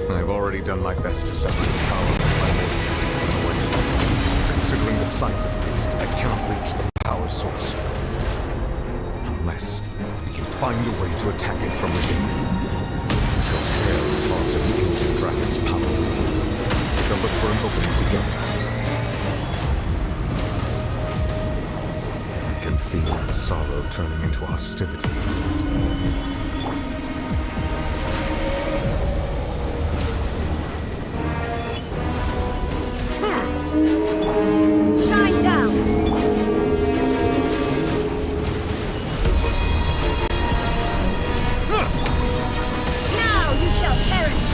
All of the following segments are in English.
I've already done my best to separate the power of my primordial sea from the wind. Considering the size of the beast, I cannot reach the power source. Unless we can find a way to attack it from within. We shall share a part of the ancient dragon's power with you. We shall look for an opening together. I can feel its sorrow turning into hostility. Shine down! Now you shall perish!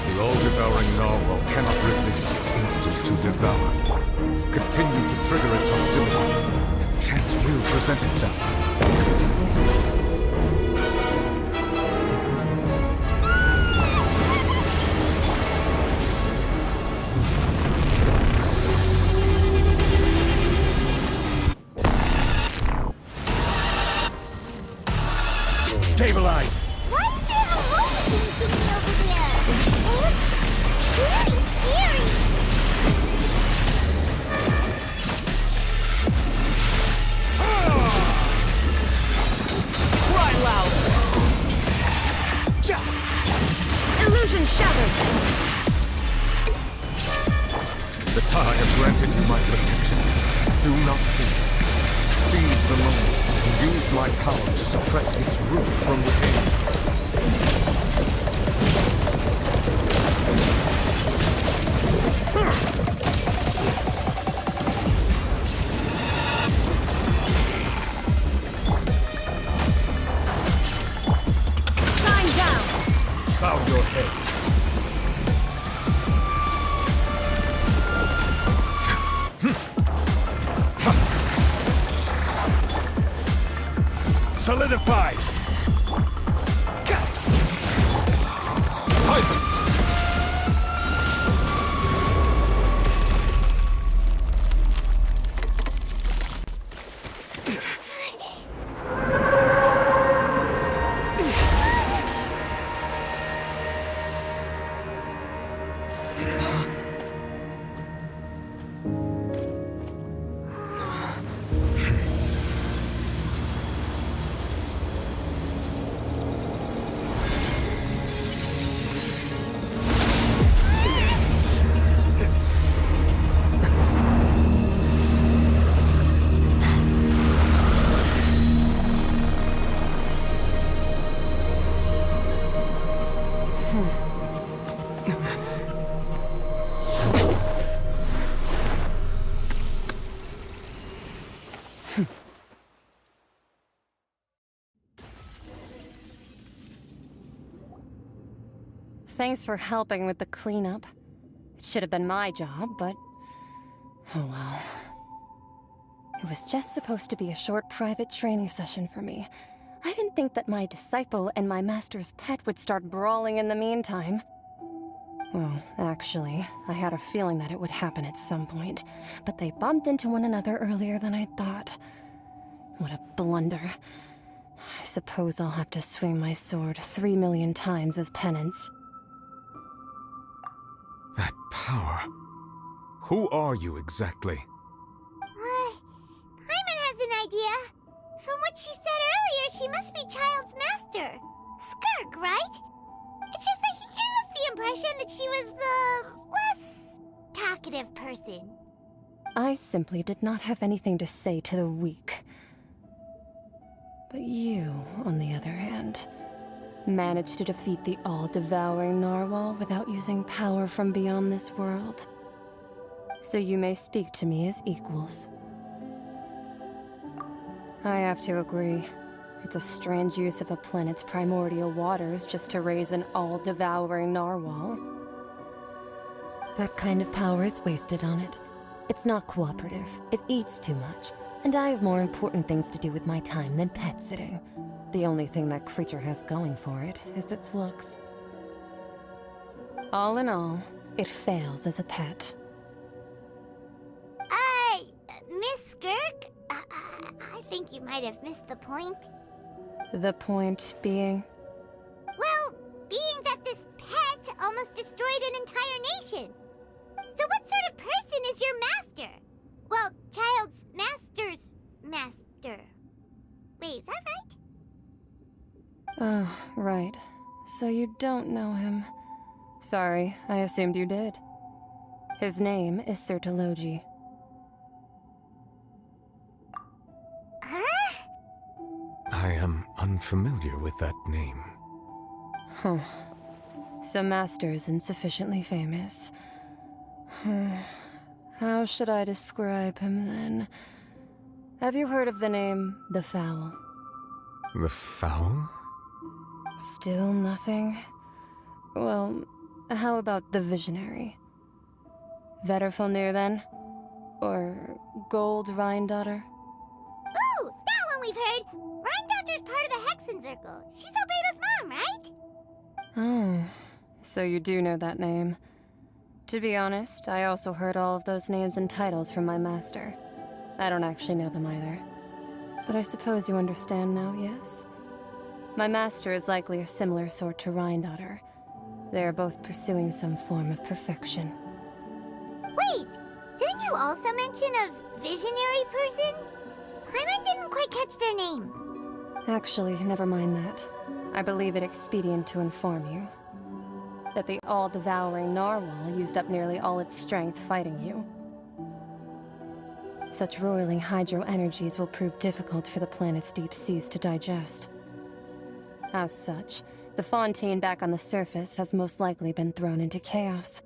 The all-devouring narwhal cannot resist its instinct to devour. Continue to trigger its hostility. Chance will present itself. Stabilize! What's the emotion thinking over there? It looks really scary. Cry loud! Illusion shattered! The Thai have granted you my protection. Do not fear. Seize the moment and use my power to suppress its root from within. Shine down! Bow your head. Solidify! Silence! Thanks for helping with the cleanup. It should have been my job, but... oh well. It was just supposed to be a short private training session for me. I didn't think that my disciple and my master's pet would start brawling in the meantime. Well, actually, I had a feeling that it would happen at some point, but they bumped into one another earlier than I thought. What a blunder. I suppose I'll have to swing my sword 3 million times as penance. That power. Who are you exactly? Paimon has an idea. From what she said earlier, she must be Child's master. Skirk, right? It's just that he gave us the impression that she was the less talkative person. I simply did not have anything to say to the weak. But you, on the other hand, managed to defeat the all-devouring narwhal without using power from beyond this world. So you may speak to me as equals. I have to agree. It's a strange use of a planet's primordial waters just to raise an all-devouring narwhal. That kind of power is wasted on it. It's not cooperative. It eats too much. And I have more important things to do with my time than pet sitting. The only thing that creature has going for it is its looks. All in all, it fails as a pet. Miss Skirk? I think you might have missed the point. The point being? Well, being that this pet almost destroyed an entire nation. So what sort of person is your master? Well, child's master's master. Wait, is that right? Oh, right. So you don't know him. Sorry, I assumed you did. His name is Sir Tologi. Huh? I am unfamiliar with that name. Huh. So Master isn't sufficiently famous. How should I describe him then? Have you heard of the name The Fowl? The Fowl? Still nothing? Well, how about the Visionary? Vetterfalnir then? Or Gold Rhine-Daughter? Ooh, that one we've heard. Rhine-Daughter's part of the Hexen Circle. She's Albedo's mom, right? Oh, so you do know that name. To be honest, I also heard all of those names and titles from my master. I don't actually know them either. But I suppose you understand now, yes? My master is likely a similar sort to Rhine-Daughter. They are both pursuing some form of perfection. Wait, didn't you also mention a visionary person? Paimon didn't quite catch their name. Actually, never mind that. I believe it expedient to inform you that the all-devouring narwhal used up nearly all its strength fighting you. Such roiling hydro energies will prove difficult for the planet's deep seas to digest. As such, the Fontaine back on the surface has most likely been thrown into chaos.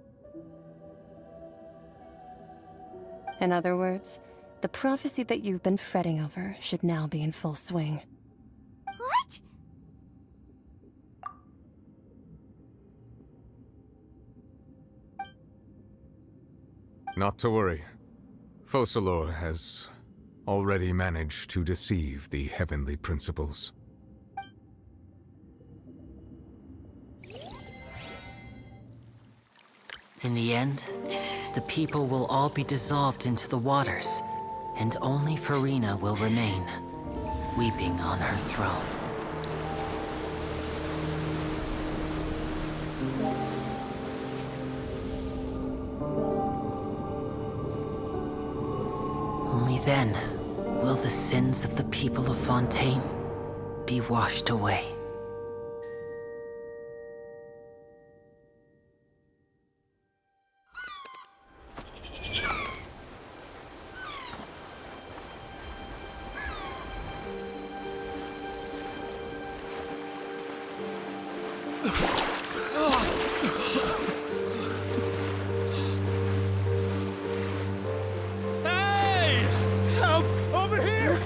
In other words, the prophecy that you've been fretting over should now be in full swing. What? Not to worry. Focalor has already managed to deceive the heavenly principles. In the end, the people will all be dissolved into the waters, and only Farina will remain, weeping on her throne. Only then will the sins of the people of Fontaine be washed away. Hey! Help! Over here!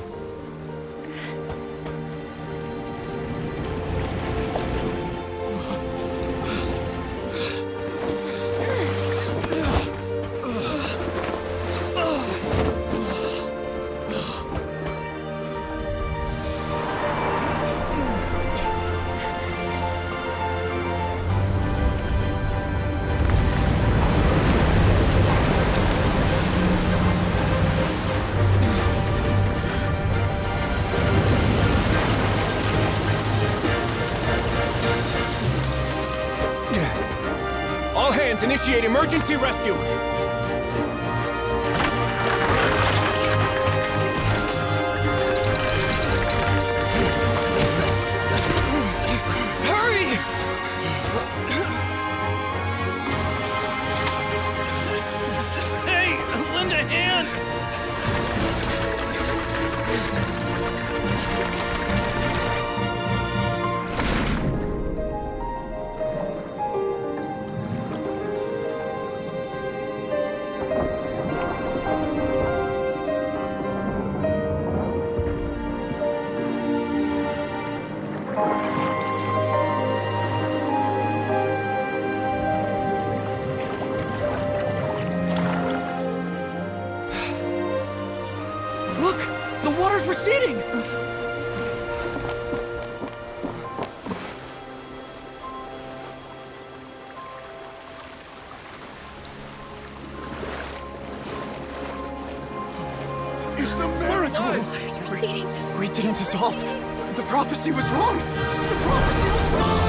All hands, initiate emergency rescue! Hurry! Hey, lend a hand! Look! The water's receding! It's a miracle! Water's receding. We didn't dissolve. The prophecy was wrong! The prophecy was wrong!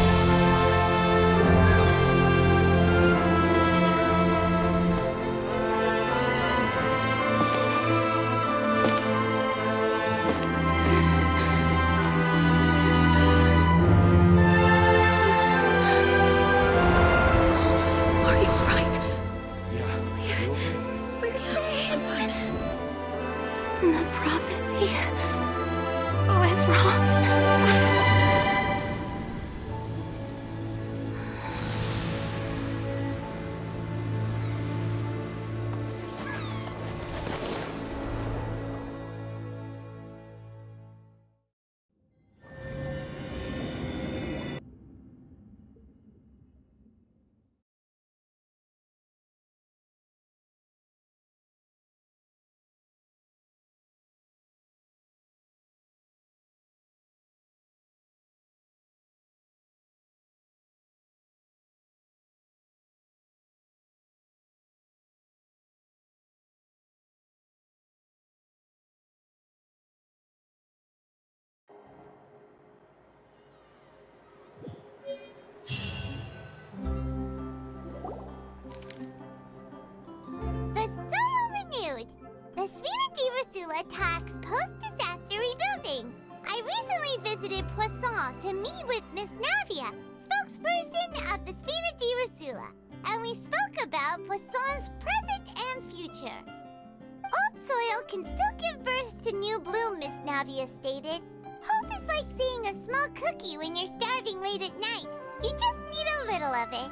Are you alright? Yeah. We're saved. The prophecy was wrong. The soil renewed. The Ch.IV attacks post-disaster rebuilding. I recently visited Poisson to meet with Miss Navia, spokesperson of the Ch.IV, and we spoke about Poisson's present and future. Old soil can still give birth to new bloom, Miss Navia stated. Hope is like seeing a small cookie when you're starving late at night. You just need a little of it.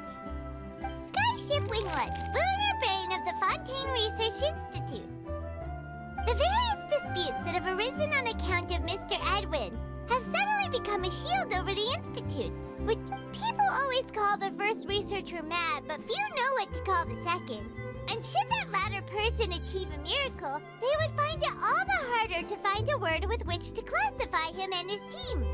Skyship Winglet, lunar brain of the Fontaine Research Institute. The various disputes that have arisen on account of Mr. Edwin have suddenly become a shield over the Institute, which people always call the first researcher mad, but few know what to call the second. And should that latter person achieve a miracle, they would find it all the harder to find a word with which to classify him and his team.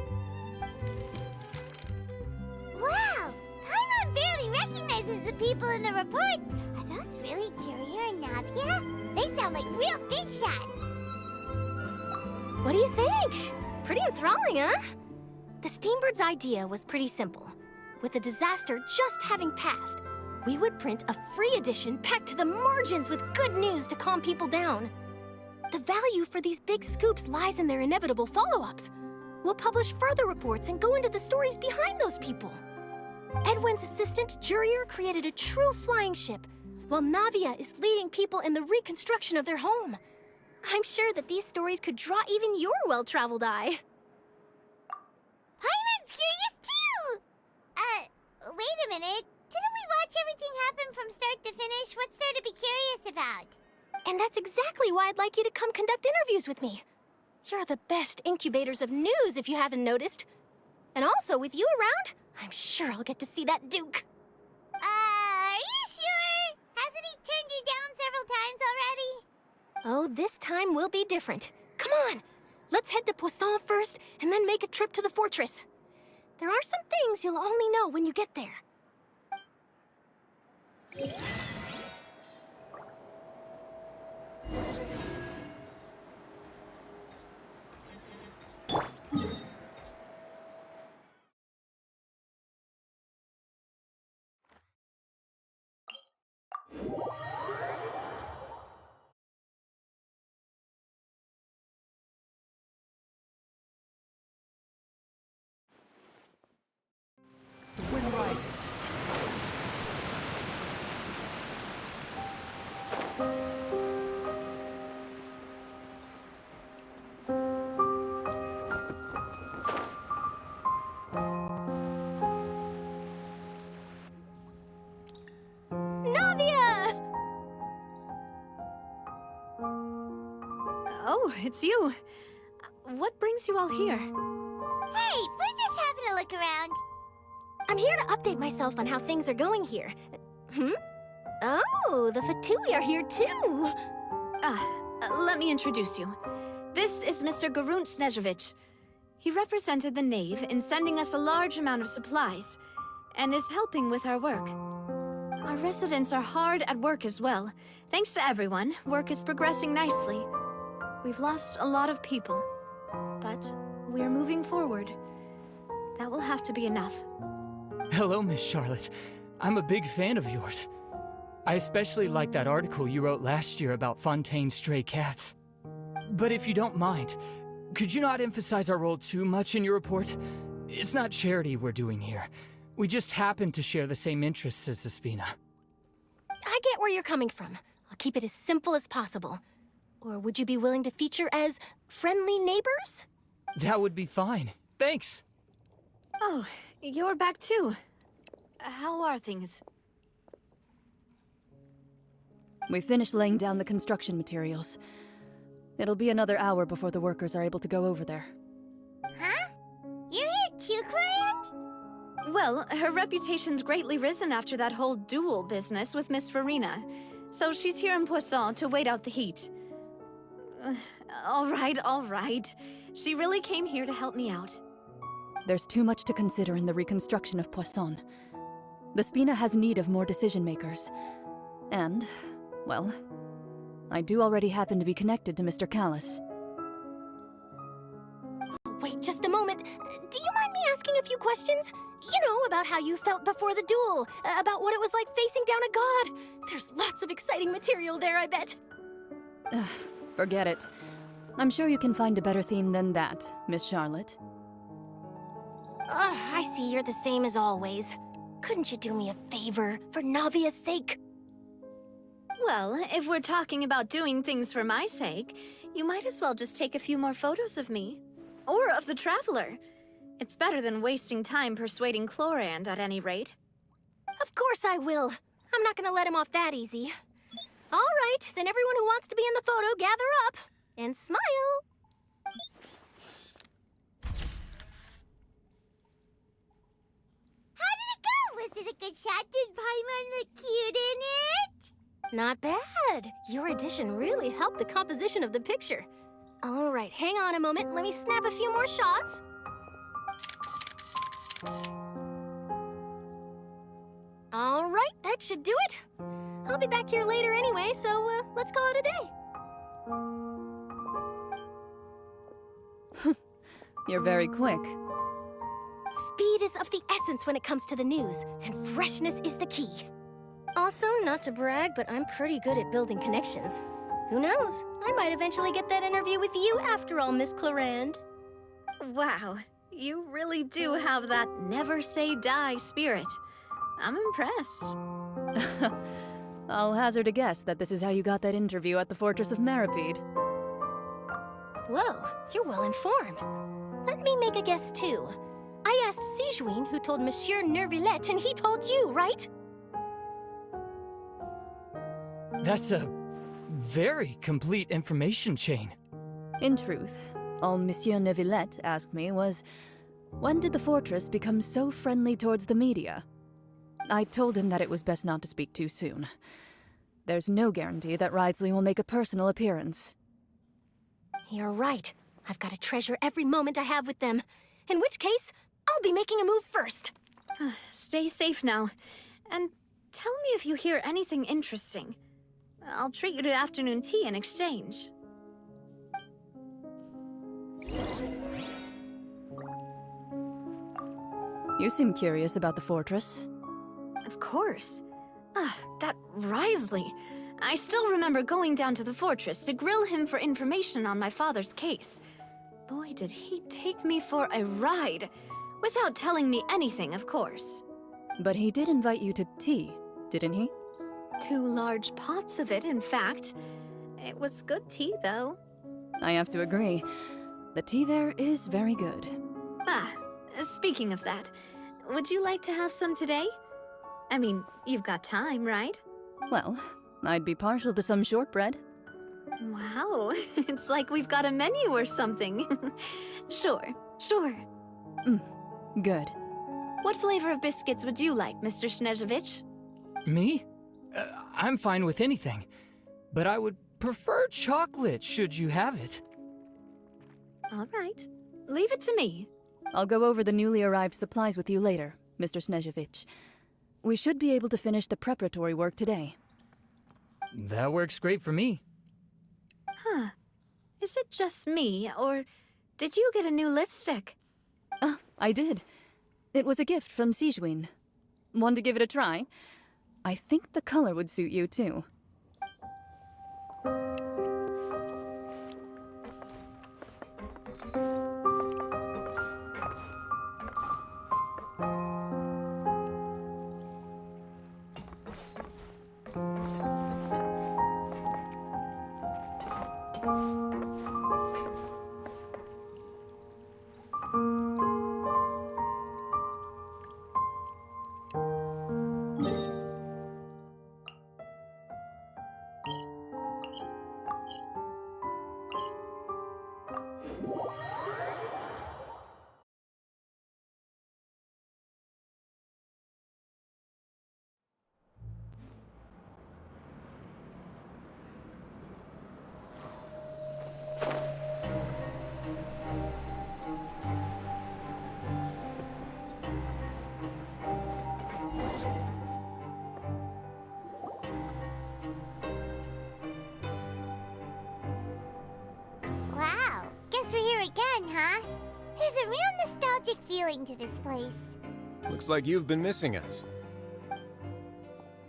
Wow! Paimon barely recognizes the people in the reports. Are those really Ch.IV and Navia? They sound like real big shots. What do you think? Pretty enthralling, huh? The Steambird's idea was pretty simple. With the disaster just having passed, we would print a free edition packed to the margins with good news to calm people down. The value for these big scoops lies in their inevitable follow-ups. We'll publish further reports and go into the stories behind those people. Edwin's assistant, Ch.IV, created a true flying ship, while Navia is leading people in the reconstruction of their home. I'm sure that these stories could draw even your well-traveled eye. Paimon's curious too! Wait a minute. Didn't we watch everything happen from start to finish? What's there to be curious about? And that's exactly why I'd like you to come conduct interviews with me. You're the best incubators of news, if you haven't noticed. And also, with you around, I'm sure I'll get to see that Duke. Are you sure? Hasn't he turned you down several times already? Oh, this time will be different. Come on, let's head to Poisson first, and then make a trip to the fortress. There are some things you'll only know when you get there. The wind rises. Navia! Oh, it's you. What brings you all here? Hey, we're just having a look around. I'm here to update myself on how things are going here. Oh, the Fatui are here too! Let me introduce you. This is Mr. Garunt Snežević. He represented the Knave in sending us a large amount of supplies, and is helping with our work. Our residents are hard at work as well. Thanks to everyone, work is progressing nicely. We've lost a lot of people, but we're moving forward. That will have to be enough. Hello, Miss Charlotte. I'm a big fan of yours. I especially like that article you wrote last year about Fontaine's stray cats. But if you don't mind, could you not emphasize our role too much in your report? It's not charity we're doing here. We just happen to share the same interests as the Spina. I get where you're coming from. I'll keep it as simple as possible. Or would you be willing to feature as friendly neighbors? That would be fine. Thanks. Oh, you're back too. How are things? We finished laying down the construction materials. It'll be another hour before the workers are able to go over there. Huh? You're here too, Clorinde? Well, her reputation's greatly risen after that whole duel business with Miss Farina. So she's here in Poisson to wait out the heat. All right. She really came here to help me out. There's too much to consider in the reconstruction of Poisson. The Spina has need of more decision-makers. And, well, I do already happen to be connected to Mr. Callis. Wait just a moment. Do you mind me asking a few questions? You know, about how you felt before the duel, about what it was like facing down a god. There's lots of exciting material there, I bet. Forget it. I'm sure you can find a better theme than that, Miss Charlotte. I see you're the same as always. Couldn't you do me a favor, for Navia's sake? Well, if we're talking about doing things for my sake, you might as well just take a few more photos of me. Or of the Traveler. It's better than wasting time persuading Clorinde, at any rate. Of course I will. I'm not gonna let him off that easy. All right, then everyone who wants to be in the photo, gather up. And smile. How did it go? Was it a good shot? Did Paimon look cute in it? Not bad. Your addition really helped the composition of the picture. All right, hang on a moment. Let me snap a few more shots. All right, that should do it. I'll be back here later anyway, so let's call it a day. You're very quick. Speed is of the essence when it comes to the news, and freshness is the key. Also, not to brag, but I'm pretty good at building connections. Who knows? I might eventually get that interview with you after all, Miss Clorinde. Wow, you really do have that never say die spirit. I'm impressed. I'll hazard a guess that this is how you got that interview at the Fortress of Maripede. Whoa, you're well informed. Let me make a guess too. I asked Sijuin who told Monsieur Neuvillette, and he told you, right? That's a very complete information chain. In truth, all Monsieur Neuvillette asked me was, when did the Fortress become so friendly towards the media? I told him that it was best not to speak too soon. There's no guarantee that Ridsley will make a personal appearance. You're right. I've got to treasure every moment I have with them. In which case, I'll be making a move first. Stay safe now. And tell me if you hear anything interesting. I'll treat you to afternoon tea in exchange. You seem curious about the Fortress. Of course. That Wriothesley. I still remember going down to the Fortress to grill him for information on my father's case. Boy, did he take me for a ride. Without telling me anything, of course. But he did invite you to tea, didn't he? 2 large pots of it, in fact. It was good tea, though. I have to agree. The tea there is very good. Speaking of that, would you like to have some today? I mean, you've got time, right? Well, I'd be partial to some shortbread. Wow, it's like we've got a menu or something. Sure. Good. What flavor of biscuits would you like, Mr. Snežević? Me? I'm fine with anything. But I would prefer chocolate, should you have it. All right. Leave it to me. I'll go over the newly arrived supplies with you later, Mr. Snežević. We should be able to finish the preparatory work today. That works great for me. Is it just me, or Did you get a new lipstick? I did. It was a gift from Ch.IV. Want to give it a try? I think the color would suit you, too. Wow, guess we're here again, huh? There's a real nostalgic feeling to this place. Looks like you've been missing us.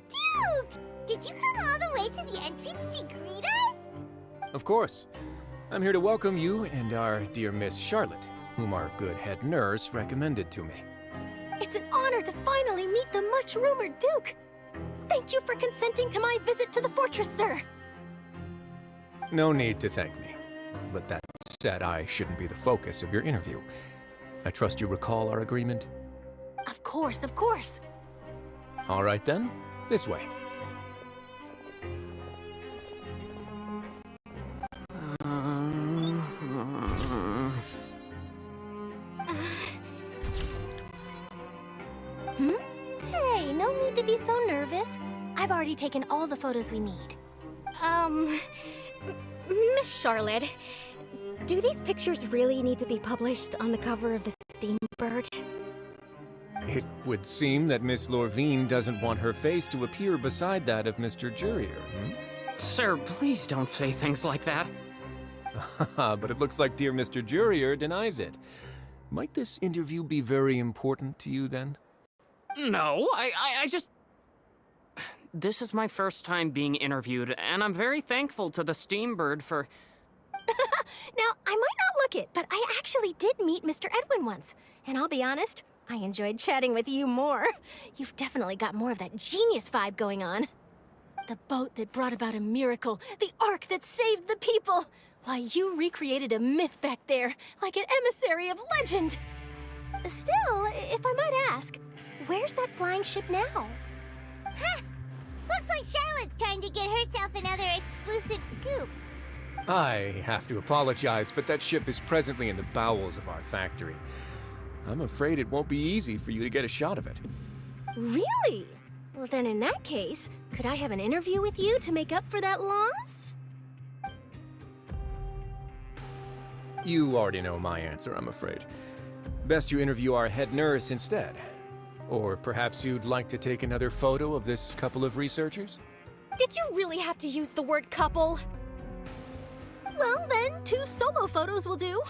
Duke! Did you come all the way to the entrance to greet us? Of course. I'm here to welcome you and our dear Miss Charlotte, whom our good head nurse recommended to me. It's an honor to finally meet the much-rumored Duke. Thank you for consenting to my visit to the fortress, sir. No need to thank me. But that said, I shouldn't be the focus of your interview. I trust you recall our agreement? Of course, of course. All right then, this way. Hey, no need to be so nervous. I've already taken all the photos we need. Miss Charlotte, do these pictures really need to be published on the cover of the Steambird? It would seem that Miss Lorvine doesn't want her face to appear beside that of Mr. Jurier, Sir, please don't say things like that. But it looks like dear Mr. Jurier denies it. Might this interview be very important to you then? No, I just... This is my first time being interviewed, and I'm very thankful to the Steambird for... Now, I might not look it, but I actually did meet Mr. Edwin once. And I'll be honest, I enjoyed chatting with you more. You've definitely got more of that genius vibe going on. The boat that brought about a miracle, the ark that saved the people. Why, you recreated a myth back there, like an emissary of legend. Still, if I might ask, where's that flying ship now? Huh! Looks like Charlotte's trying to get herself another exclusive scoop. I have to apologize, but that ship is presently in the bowels of our factory. I'm afraid it won't be easy for you to get a shot of it. Really? Well, then in that case, could I have an interview with you to make up for that loss? You already know my answer, I'm afraid. Best you interview our head nurse instead. Or perhaps you'd like to take another photo of this couple of researchers? Did you really have to use the word couple? Well, then, 2 solo photos will do.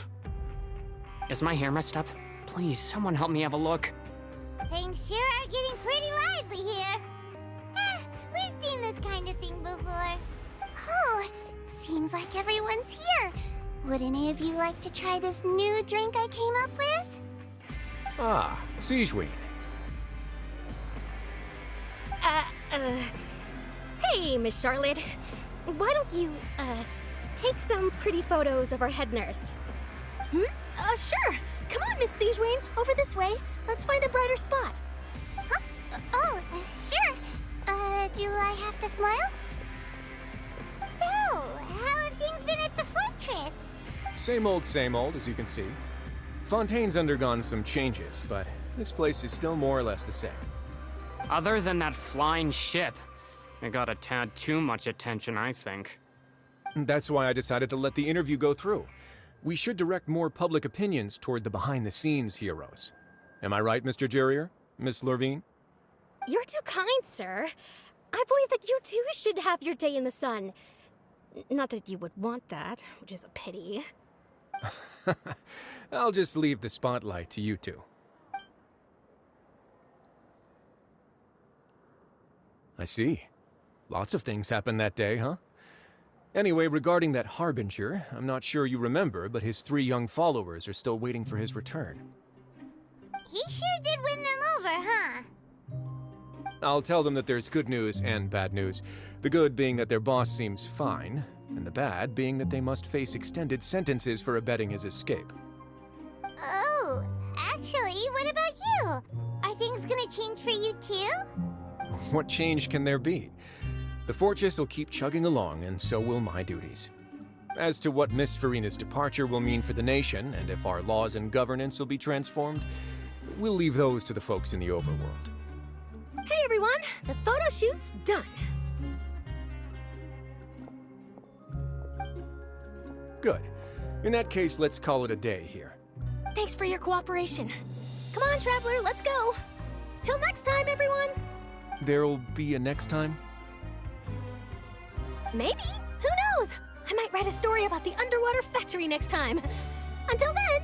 Is my hair messed up? Please, someone help me have a look. Things sure are getting pretty lively here. We've seen this kind of thing before. Oh, seems like everyone's here. Would any of you like to try this new drink I came up with? Ah, Ch.IV. Hey, Miss Charlotte. Why don't you, take some pretty photos of our head nurse? Sure. Come on, Miss Ch.IV. Over this way. Let's find a brighter spot. Huh? Sure. Do I have to smile? So, how have things been at the fortress? Same old, as you can see. Fontaine's undergone some changes, but this place is still more or less the same. Other than that flying ship, it got a tad too much attention, I think. That's why I decided to let the interview go through. We should direct more public opinions toward the behind-the-scenes heroes. Am I right, Mr. Jurier? Miss Lorvine? You're too kind, sir. I believe that you too should have your day in the sun. Not that you would want that, which is a pity. I'll just leave the spotlight to you two. I see. Lots of things happened that day, huh? Anyway, regarding that Harbinger, I'm not sure you remember, but his 3 young followers are still waiting for his return. He sure did win them over, huh? I'll tell them that there's good news and bad news. The good being that their boss seems fine, and the bad being that they must face extended sentences for abetting his escape. Oh, actually, what about you? Are things gonna change for you too? What change can there be? The fortress will keep chugging along, and so will my duties. As to what Miss Farina's departure will mean for the nation, and if our laws and governance will be transformed, we'll leave those to the folks in the overworld. Hey everyone, the photo shoot's done. Good. In that case, let's call it a day here. Thanks for your cooperation. Come on, Traveler, let's go. Till next time, everyone. There'll be a next time? Maybe. Who knows? I might write a story about the underwater factory next time. Until then.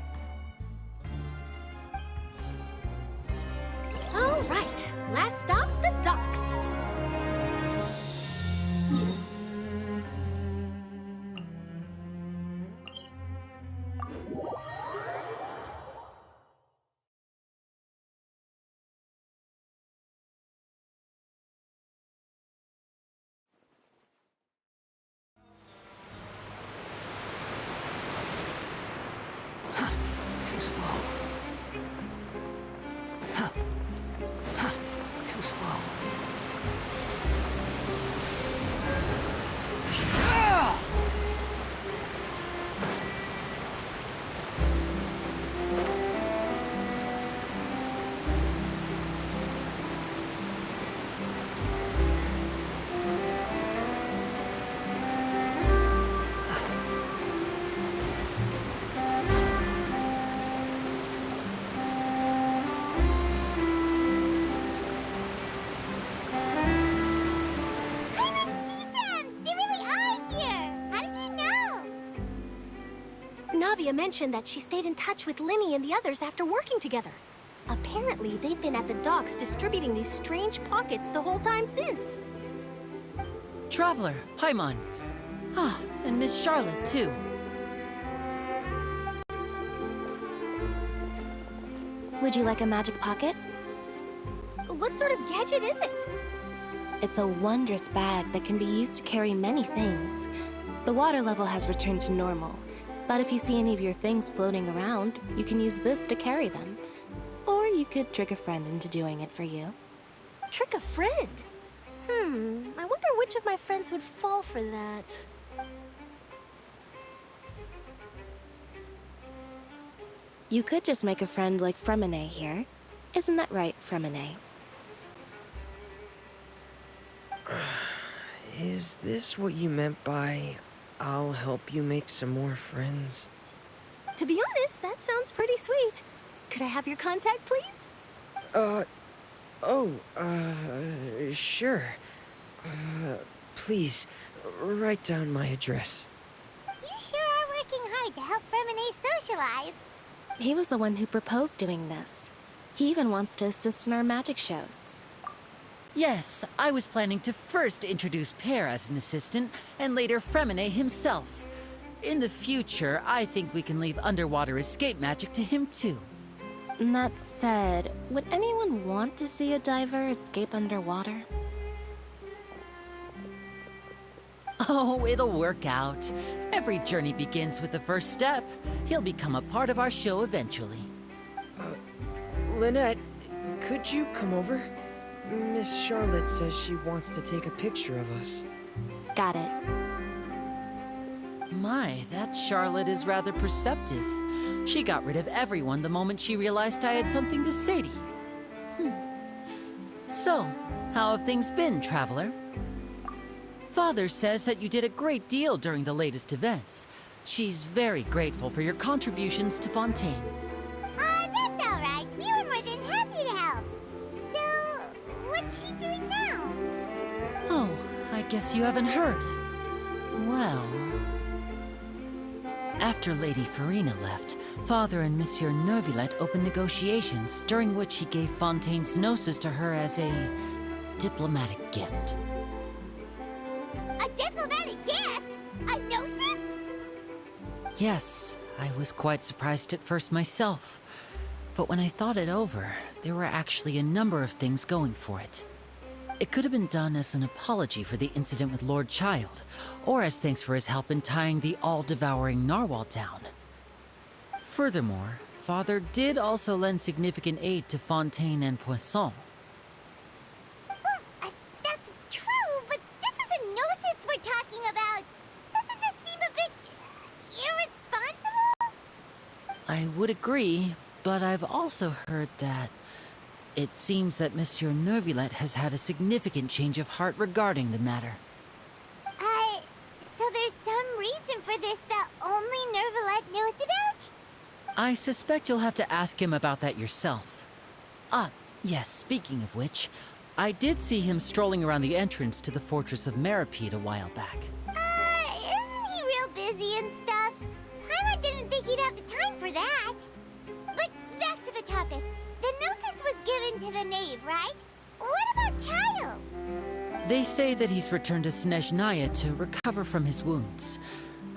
All right. Last stop, the docks. Too slow. Too slow. Navia mentioned that she stayed in touch with Linny and the others after working together. Apparently, they've been at the docks distributing these strange pockets the whole time since. Traveler, Paimon. Ah, and Miss Charlotte, too. Would you like a magic pocket? What sort of gadget is it? It's a wondrous bag that can be used to carry many things. The water level has returned to normal, but if you see any of your things floating around, you can use this to carry them. Or you could trick a friend into doing it for you. Trick a friend? I wonder which of my friends would fall for that. You could just make a friend like Fremine here. Isn't that right, Fremine? Is this what you meant by, I'll help you make some more friends? To be honest, that sounds pretty sweet. Could I have your contact, please? Sure. Please, write down my address. You sure are working hard to help Fremine socialize. He was the one who proposed doing this. He even wants to assist in our magic shows. Yes, I was planning to first introduce Pear as an assistant, and later Fremine himself. In the future, I think we can leave underwater escape magic to him too. That said, would anyone want to see a diver escape underwater? Oh, it'll work out. Every journey begins with the first step. He'll become a part of our show eventually. Lynette, could you come over? Miss Charlotte says she wants to take a picture of us. Got it. My, that Charlotte is rather perceptive. She got rid of everyone the moment she realized I had something to say to you. So, how have things been, Traveler? Father says that you did a great deal during the latest events. She's very grateful for your contributions to Fontaine. That's all right. We were more than happy to help. So, what's she doing now? Oh, I guess you haven't heard. Well... After Lady Farina left, Father and Monsieur Neuvillette opened negotiations, during which he gave Fontaine's gnosis to her as a diplomatic gift. A diplomatic gift? A gnosis? Yes, I was quite surprised at first myself. But when I thought it over, there were actually a number of things going for it. It could have been done as an apology for the incident with Lord Child, or as thanks for his help in tying the all-devouring narwhal down. Furthermore, Father did also lend significant aid to Fontaine and Poisson. Well, that's true, but this is a gnosis we're talking about. Doesn't this seem a bit irresponsible? I would agree, but I've also heard that it seems that Monsieur Neuvillette has had a significant change of heart regarding the matter. So there's some reason for this that only Neuvillette knows about? I suspect you'll have to ask him about that yourself. Ah, yes, speaking of which, I did see him strolling around the entrance to the Fortress of Meripede a while back. Isn't he real busy and stuff? Paimon didn't think he'd have the time for that. But back to the topic. The gnosis was given to the knave, right? What about Child? They say that he's returned to Snezhnaya to recover from his wounds.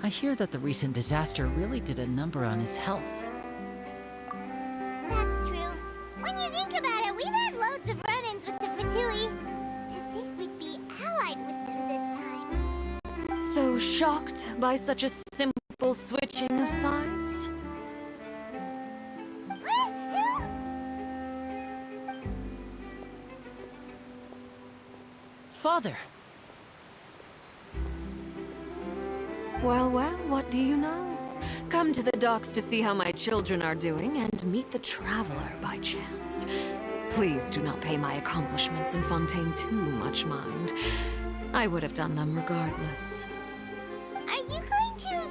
I hear that the recent disaster really did a number on his health. That's true. When you think about it, we've had loads of run-ins with the Fatui. To think we'd be allied with them this time. So shocked by such a simple switching of sides? Father! Well, what do you know? Come to the docks to see how my children are doing and meet the Traveler by chance. Please do not pay my accomplishments in Fontaine too much mind. I would have done them regardless. Are you going to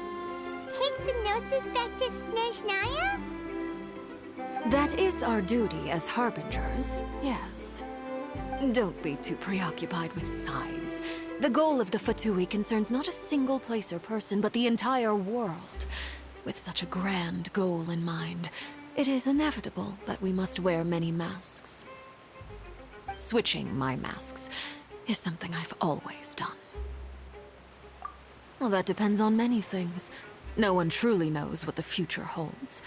take the gnosis back to Snezhnaya? That is our duty as harbingers, yes. Don't be too preoccupied with sides. The goal of the Fatui concerns not a single place or person, but the entire world. With such a grand goal in mind, it is inevitable that we must wear many masks. Switching my masks is something I've always done. Well, that depends on many things. No one truly knows what the future holds.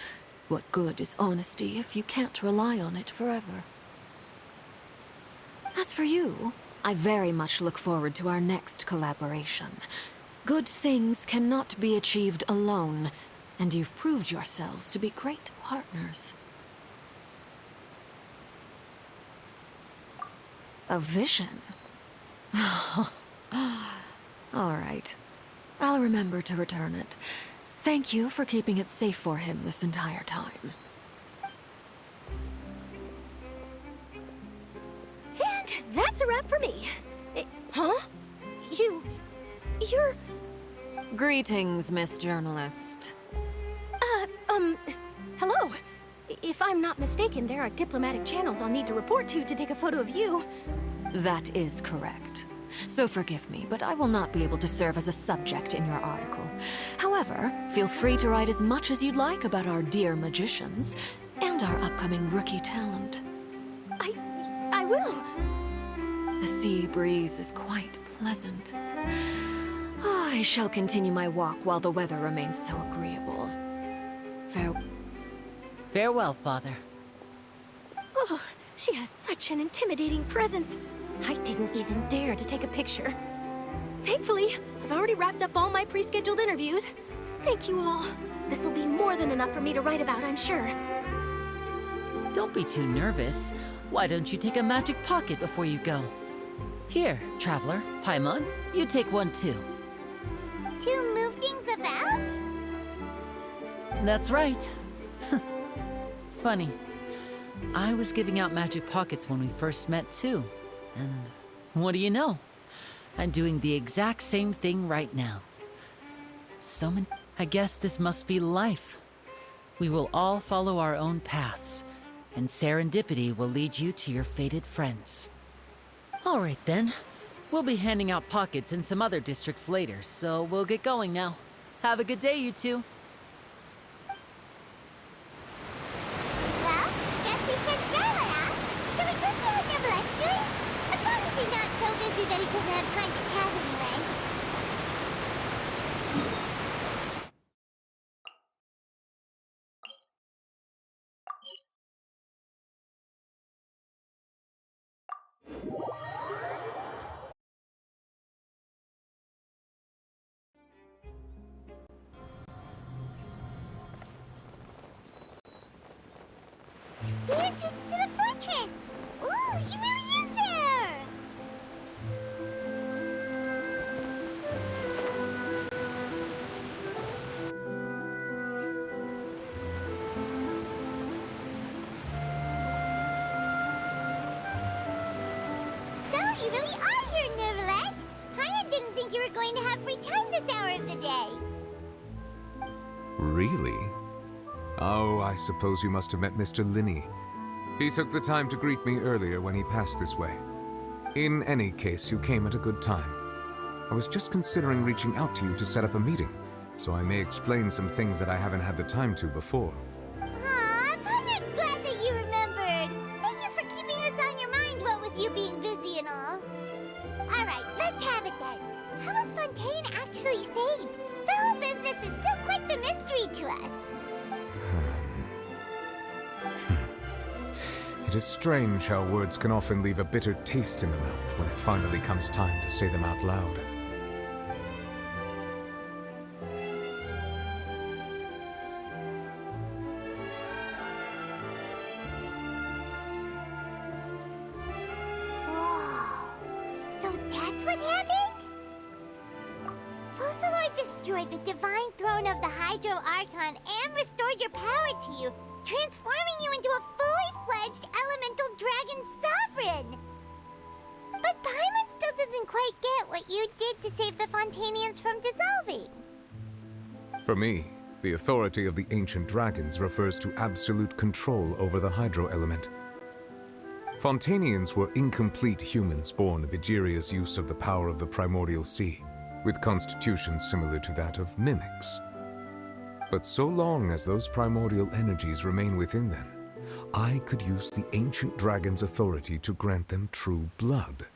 What good is honesty if you can't rely on it forever? As for you, I very much look forward to our next collaboration. Good things cannot be achieved alone, and you've proved yourselves to be great partners. A vision? All right. I'll remember to return it. Thank you for keeping it safe for him this entire time. And that's a wrap for me. Huh? You're... Greetings, Miss Journalist. Hello. If I'm not mistaken, there are diplomatic channels I'll need to report to take a photo of you. That is correct. So forgive me, but I will not be able to serve as a subject in your article. However, feel free to write as much as you'd like about our dear magicians and our upcoming rookie talent. I will. The sea breeze is quite pleasant. I shall continue my walk while the weather remains so agreeable. Farewell, Father. Oh, she has such an intimidating presence. I didn't even dare to take a picture. Thankfully, I've already wrapped up all my pre-scheduled interviews. Thank you all. This'll be more than enough for me to write about, I'm sure. Don't be too nervous. Why don't you take a magic pocket before you go? Here, Traveler, Paimon, you take one too. To move things about? That's right. Funny. I was giving out magic pockets when we first met too. And what do you know? I'm doing the exact same thing right now. So many... I guess this must be life. We will all follow our own paths, and serendipity will lead you to your fated friends. All right then. We'll be handing out pockets in some other districts later, so we'll get going now. Have a good day, you two. doesn't have time to chat anyway. The entrance to the fortress! Ooh, he really is there! So, you really are here, Neuvillette! Paimon didn't think you were going to have free time this hour of the day. Really? Oh, I suppose you must have met Mr. Linney. He took the time to greet me earlier when he passed this way. In any case, you came at a good time. I was just considering reaching out to you to set up a meeting, so I may explain some things that I haven't had the time to before. Aw, Paimon's glad that you remembered. Thank you for keeping us on your mind, what with you being busy and all. Alright, let's have it then. How was Fontaine actually saved? The whole business is still quite the mystery to us. It is strange how words can often leave a bitter taste in the mouth when it finally comes time to say them out loud. Whoa. So that's what happened? Focalor destroyed the divine throne of the Hydro Archon and restored your power to you, transforming you into a fully-fledged elemental dragon sovereign! But Paimon still doesn't quite get what you did to save the Fontanians from dissolving. For me, the authority of the ancient dragons refers to absolute control over the hydro element. Fontanians were incomplete humans born of Egeria's use of the power of the primordial sea, with constitutions similar to that of mimics. But so long as those primordial energies remain within them, I could use the ancient dragon's authority to grant them true blood,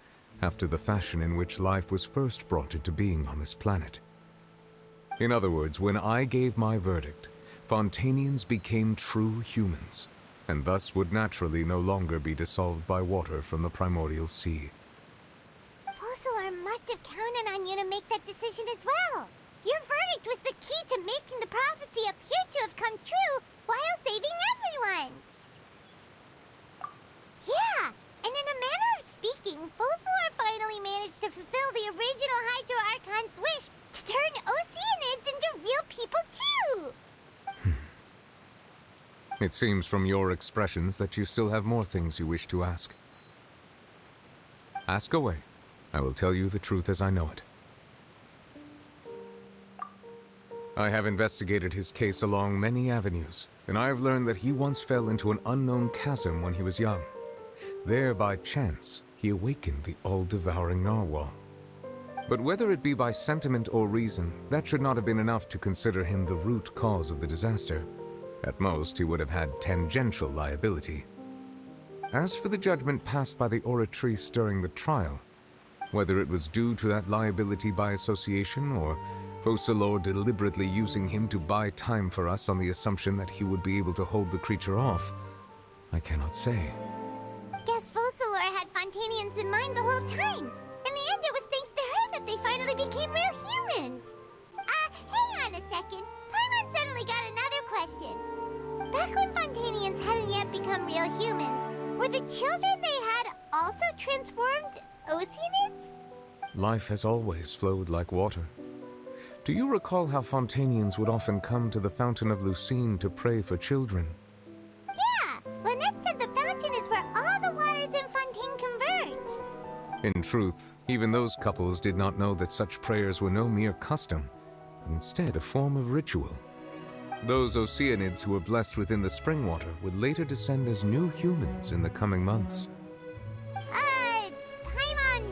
after the fashion in which life was first brought into being on this planet. In other words, when I gave my verdict, Fontanians became true humans, and thus would naturally no longer be dissolved by water from the primordial sea. Focalor must have counted on you to make that decision as well. Your verdict was the key to making the prophecy appear to have come true while saving everyone. Yeah, and in a manner of speaking, Focalor finally managed to fulfill the original Hydro Archon's wish to turn Oceanids into real people too! It seems from your expressions that you still have more things you wish to ask. Ask away. I will tell you the truth as I know it. I have investigated his case along many avenues, and I have learned that he once fell into an unknown chasm when he was young. There, by chance, he awakened the all-devouring narwhal. But whether it be by sentiment or reason, that should not have been enough to consider him the root cause of the disaster. At most, he would have had tangential liability. As for the judgment passed by the Oratrice during the trial, whether it was due to that liability by association or Focalor deliberately using him to buy time for us on the assumption that he would be able to hold the creature off, I cannot say. Guess Focalor had Fontanians in mind the whole time. In the end, it was thanks to her that they finally became real humans. Hang on a second. Paimon suddenly got another question. Back when Fontanians hadn't yet become real humans, were the children they had also transformed Oceanids? Life has always flowed like water. Do you recall how Fontanians would often come to the Fountain of Lucine to pray for children? Yeah, Lynette said the fountain is where all the waters in Fontaine converge. In truth, even those couples did not know that such prayers were no mere custom, but instead a form of ritual. Those Oceanids who were blessed within the spring water would later descend as new humans in the coming months. Paimon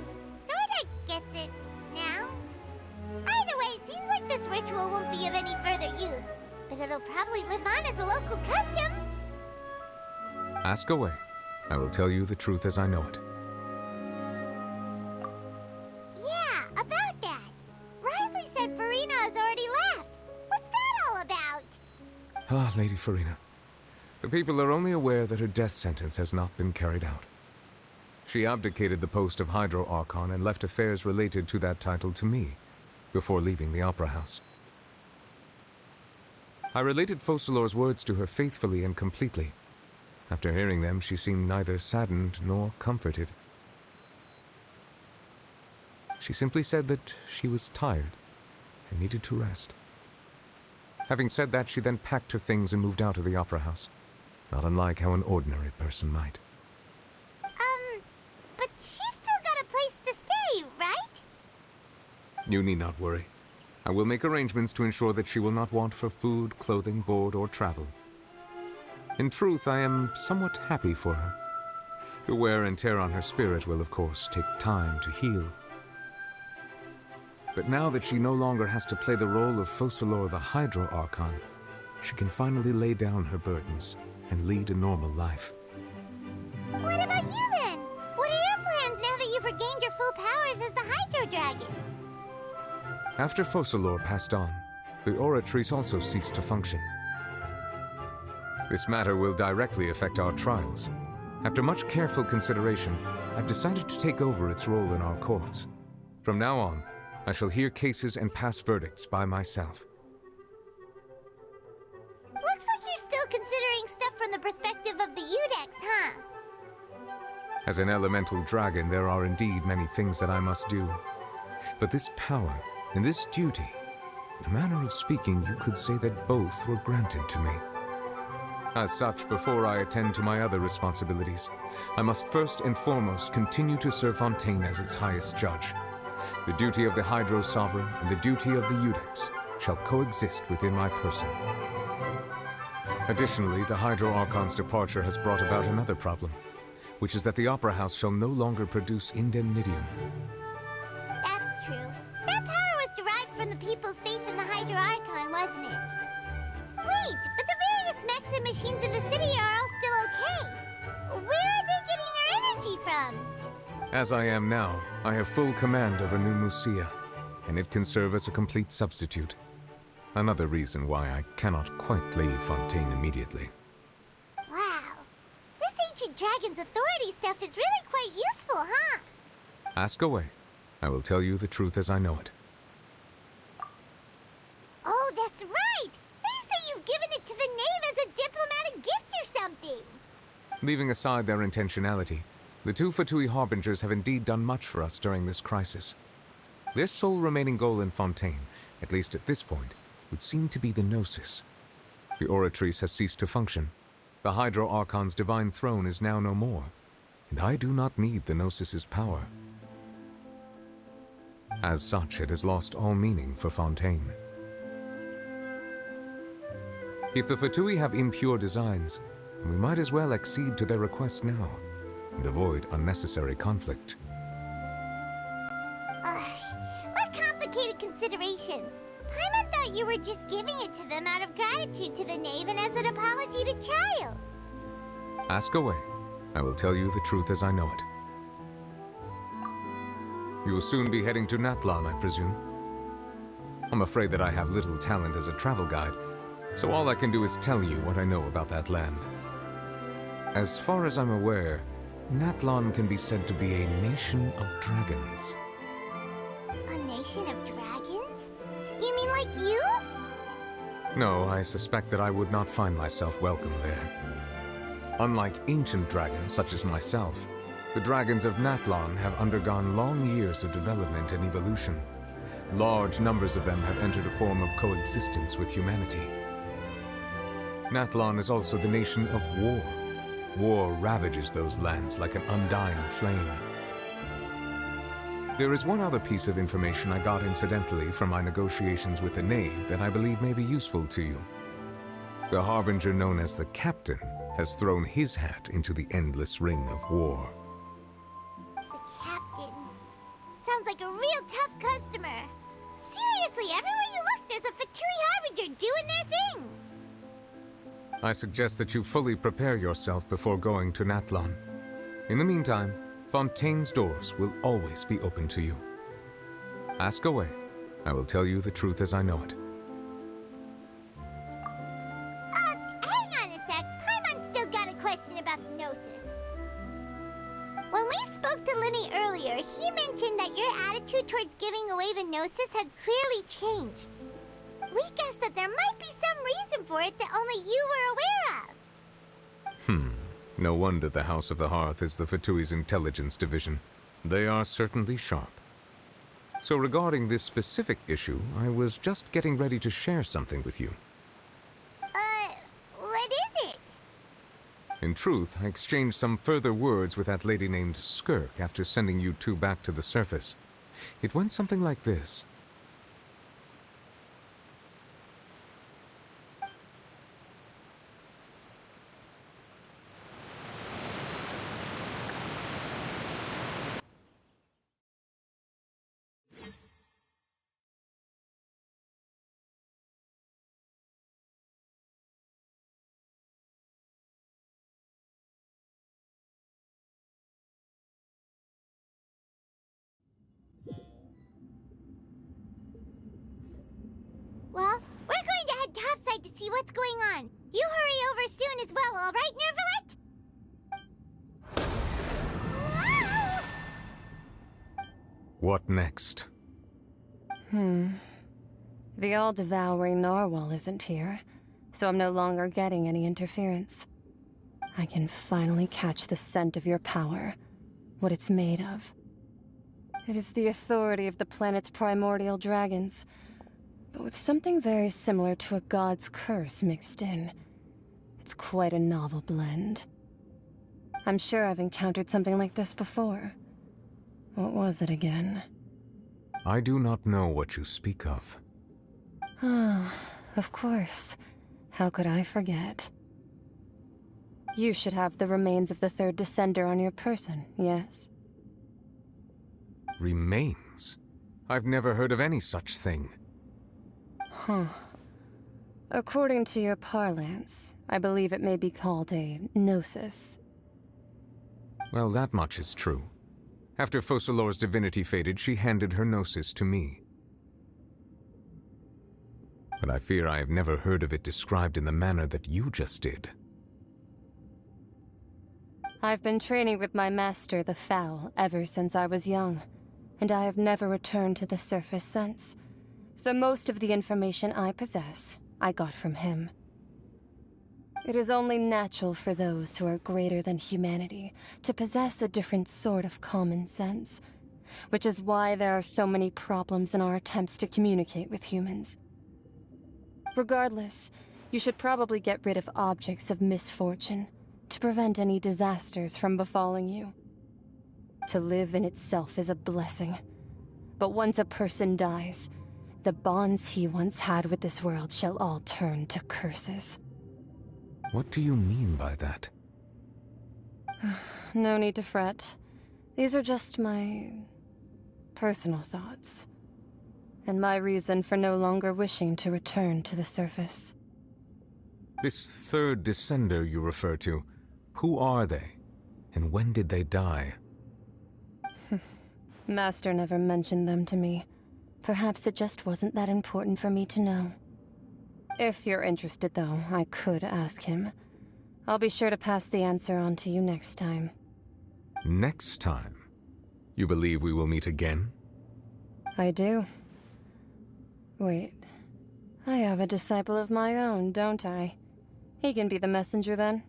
sorta gets it now. Either way, it seems like this ritual won't be of any further use, but it'll probably live on as a local custom. Ask away. I will tell you the truth as I know it. Ah, Lady Farina. The people are only aware that her death sentence has not been carried out. She abdicated the post of Hydro Archon and left affairs related to that title to me, before leaving the Opera House. I related Focalor's words to her faithfully and completely. After hearing them, she seemed neither saddened nor comforted. She simply said that she was tired and needed to rest. Having said that, she then packed her things and moved out of the Opera House, not unlike how an ordinary person might. But she's still got a place to stay, right? You need not worry. I will make arrangements to ensure that she will not want for food, clothing, board, or travel. In truth, I am somewhat happy for her. The wear and tear on her spirit will, of course, take time to heal. But now that she no longer has to play the role of Focalor the Hydro Archon, she can finally lay down her burdens and lead a normal life. What about you then? What are your plans now that you've regained your full powers as the Hydro Dragon? After Focalor passed on, the Oratrice also ceased to function. This matter will directly affect our trials. After much careful consideration, I've decided to take over its role in our courts. From now on, I shall hear cases and pass verdicts by myself. Looks like you're still considering stuff from the perspective of the Udex, huh? As an elemental dragon, there are indeed many things that I must do. But this power and this duty, in a manner of speaking, you could say that both were granted to me. As such, before I attend to my other responsibilities, I must first and foremost continue to serve Fontaine as its highest judge. The duty of the Hydro Sovereign and the duty of the Udex shall coexist within my person. Additionally, the Hydro Archon's departure has brought about another problem, which is that the Opera House shall no longer produce indemnitium. That's true. That power was derived from the people's faith in the Hydro Archon, wasn't it? Wait, but the various mechs and machines in the city are all still okay. Where are they getting their energy from? As I am now, I have full command over New Musia, and it can serve as a complete substitute. Another reason why I cannot quite leave Fontaine immediately. Wow. This ancient dragon's authority stuff is really quite useful, huh? Ask away. I will tell you the truth as I know it. Oh, that's right! They say you've given it to the knave as a diplomatic gift or something! Leaving aside their intentionality, the two Fatui Harbingers have indeed done much for us during this crisis. Their sole remaining goal in Fontaine, at least at this point, would seem to be the Gnosis. The Oratrice has ceased to function. The Hydro Archon's divine throne is now no more, and I do not need the Gnosis's power. As such, it has lost all meaning for Fontaine. If the Fatui have impure designs, then we might as well accede to their request now, and avoid unnecessary conflict. What complicated considerations! Paimon thought you were just giving it to them out of gratitude to the knave and as an apology to Child. Ask away. I will tell you the truth as I know it. You will soon be heading to Natlan, I presume. I'm afraid that I have little talent as a travel guide, so all I can do is tell you what I know about that land. As far as I'm aware, Natlan can be said to be a nation of dragons. A nation of dragons? You mean like you? No, I suspect that I would not find myself welcome there. Unlike ancient dragons such as myself, the dragons of Natlan have undergone long years of development and evolution. Large numbers of them have entered a form of coexistence with humanity. Natlan is also the nation of war. War ravages those lands like an undying flame. There is one other piece of information I got incidentally from my negotiations with the Knave that I believe may be useful to you. The Harbinger known as the Captain has thrown his hat into the endless ring of war. The Captain. Sounds like a real tough customer. Seriously, everywhere you look, there's a Fatui Harbinger doing their thing. I suggest that you fully prepare yourself before going to Natlan. In the meantime, Fontaine's doors will always be open to you. Ask away. I will tell you the truth as I know it. spoke to Lenny earlier, he mentioned that your attitude towards giving away the Gnosis had clearly changed. We guessed that there might be some reason for it that only you were aware of. No wonder the House of the Hearth is the Fatui's intelligence division. They are certainly sharp. So regarding this specific issue, I was just getting ready to share something with you. What is it? In truth, I exchanged some further words with that lady named Skirk after sending you two back to the surface. It went something like this. Well, we're going to head topside to see what's going on. You hurry over soon as well, all right, Nervalet? Whoa! What next? The all-devouring narwhal isn't here, so I'm no longer getting any interference. I can finally catch the scent of your power, what it's made of. It is the authority of the planet's primordial dragons, but with something very similar to a god's curse mixed in. It's quite a novel blend. I'm sure I've encountered something like this before. What was it again? I do not know what you speak of. Ah, of course. How could I forget? You should have the remains of the third Descender on your person, yes? Remains? I've never heard of any such thing. According to your parlance, I believe it may be called a gnosis. Well, that much is true. After Focalor's divinity faded, she handed her gnosis to me. But I fear I have never heard of it described in the manner that you just did. I've been training with my master, the Foul, ever since I was young, and I have never returned to the surface since. So most of the information I possess, I got from him. It is only natural for those who are greater than humanity to possess a different sort of common sense, which is why there are so many problems in our attempts to communicate with humans. Regardless, you should probably get rid of objects of misfortune to prevent any disasters from befalling you. To live in itself is a blessing, but once a person dies, the bonds he once had with this world shall all turn to curses. What do you mean by that? No need to fret. These are just my personal thoughts, and my reason for no longer wishing to return to the surface. This third Descender you refer to, who are they? And when did they die? Master never mentioned them to me. Perhaps it just wasn't that important for me to know. If you're interested, though, I could ask him. I'll be sure to pass the answer on to you next time. Next time? You believe we will meet again? I do. Wait. I have a disciple of my own, don't I? He can be the messenger then.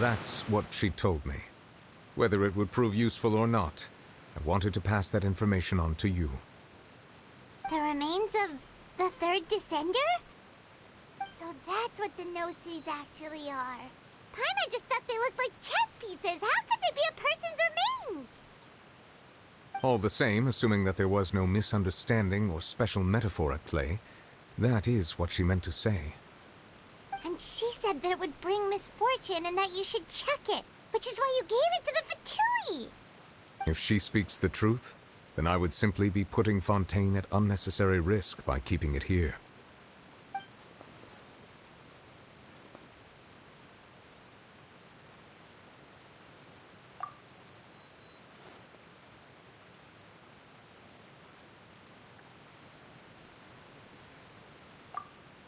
That's what she told me. Whether it would prove useful or not, I wanted to pass that information on to you. The remains of the third Descender? So that's what the Gnosis actually are. Paimon just thought they looked like chess pieces. How could they be a person's remains? All the same, assuming that there was no misunderstanding or special metaphor at play, that is what she meant to say. And she said that it would bring misfortune and that you should check it, which is why you gave it to the Fatui. If she speaks the truth, then I would simply be putting Fontaine at unnecessary risk by keeping it here.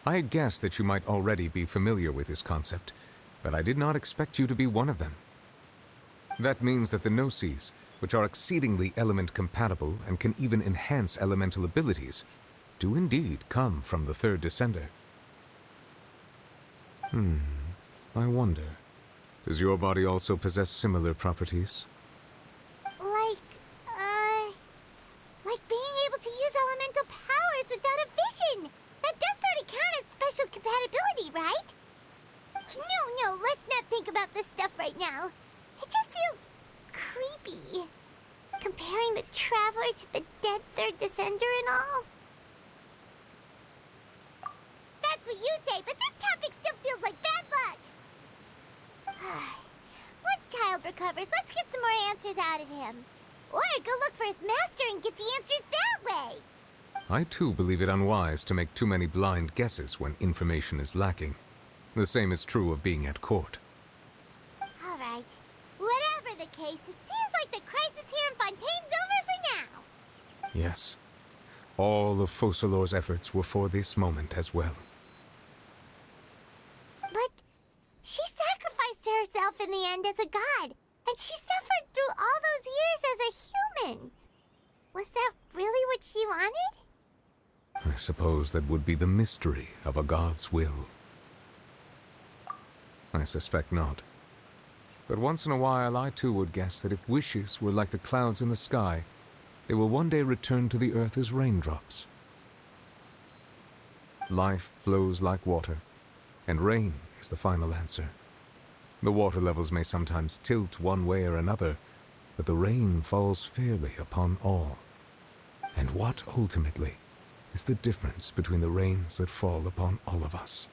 I had guessed that you might already be familiar with this concept, but I did not expect you to be one of them. That means that the Gnosis, which are exceedingly element-compatible and can even enhance elemental abilities, do indeed come from the third Descender. I wonder, does your body also possess similar properties? Like being able to use elemental powers without a vision. That does sort of count as special compatibility, right? No, let's not think about this stuff right now. It just feels creepy. Comparing the Traveler to the dead third Descender and all. That's what you say, but this topic still feels like bad luck. Once Child recovers, let's get some more answers out of him. Or go look for his master and get the answers that way. I too believe it unwise to make too many blind guesses when information is lacking. The same is true of being at court. All right. Whatever the case, it seems like the crisis here in Fontaine's over for now. Yes. All of Focalor's efforts were for this moment as well. But she sacrificed herself in the end as a god, and she suffered through all those years as a human. Was that really what she wanted? I suppose that would be the mystery of a god's will. I suspect not. But once in a while I too would guess that if wishes were like the clouds in the sky, they will one day return to the earth as raindrops. Life flows like water, and rain is the final answer. The water levels may sometimes tilt one way or another, but the rain falls fairly upon all. And what, ultimately, is the difference between the rains that fall upon all of us?